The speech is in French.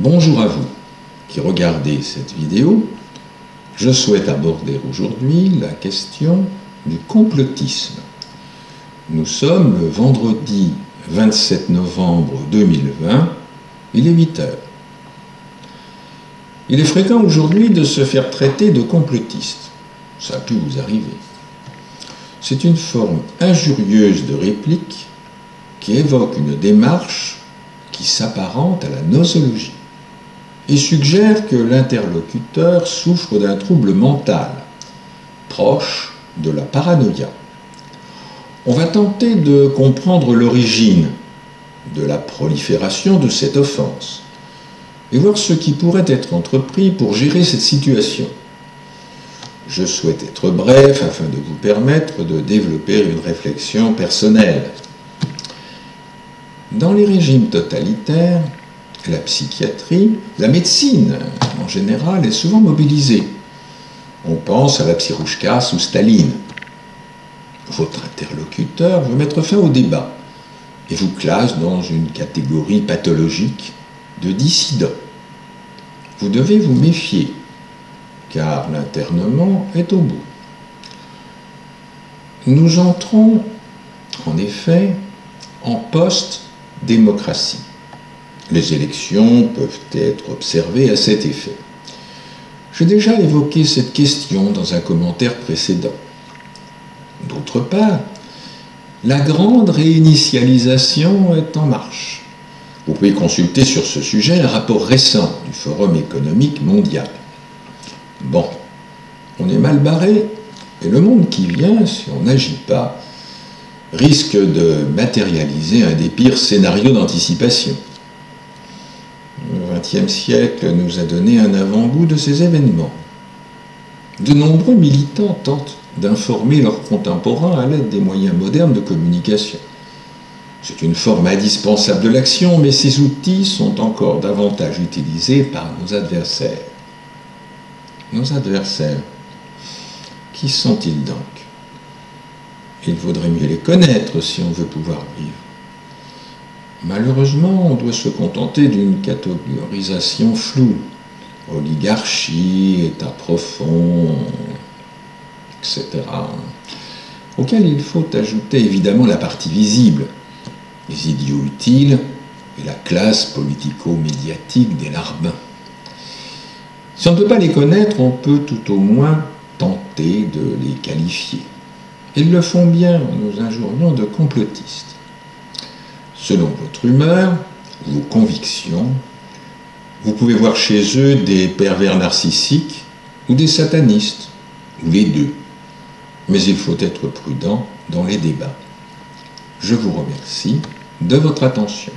Bonjour à vous qui regardez cette vidéo. Je souhaite aborder aujourd'hui la question du complotisme. Nous sommes le vendredi 27 novembre 2020, il est 8 heures. Il est fréquent aujourd'hui de se faire traiter de complotiste. Ça a pu vous arriver. C'est une forme injurieuse de réplique qui évoque une démarche qui s'apparente à la nosologie et suggère que l'interlocuteur souffre d'un trouble mental, proche de la paranoïa. On va tenter de comprendre l'origine de la prolifération de cette offense et voir ce qui pourrait être entrepris pour gérer cette situation. Je souhaite être bref afin de vous permettre de développer une réflexion personnelle. Dans les régimes totalitaires, la psychiatrie, la médecine en général est souvent mobilisée. On pense à la Psirouchka sous Staline. Votre interlocuteur veut mettre fin au débat et vous classe dans une catégorie pathologique de dissident. Vous devez vous méfier, car l'internement est au bout. Nous entrons, en effet, en post-démocratie. Les élections peuvent être observées à cet effet. J'ai déjà évoqué cette question dans un commentaire précédent. D'autre part, la grande réinitialisation est en marche. Vous pouvez consulter sur ce sujet un rapport récent du Forum économique mondial. Bon, on est mal barré, et le monde qui vient, si on n'agit pas, risque de matérialiser un des pires scénarios d'anticipation. Le XXe siècle nous a donné un avant-goût de ces événements. De nombreux militants tentent d'informer leurs contemporains à l'aide des moyens modernes de communication. C'est une forme indispensable de l'action, mais ces outils sont encore davantage utilisés par nos adversaires. Nos adversaires, qui sont-ils donc? Il vaudrait mieux les connaître si on veut pouvoir vivre. Malheureusement, on doit se contenter d'une catégorisation floue. Oligarchie, État profond, etc. Auquel il faut ajouter évidemment la partie visible, les idiots utiles et la classe politico-médiatique des larbins. Si on ne peut pas les connaître, on peut tout au moins tenter de les qualifier. Ils le font bien en nous injuriant de complotistes. Selon votre humeur, vos convictions, vous pouvez voir chez eux des pervers narcissiques ou des satanistes, ou les deux. Mais il faut être prudent dans les débats. Je vous remercie de votre attention.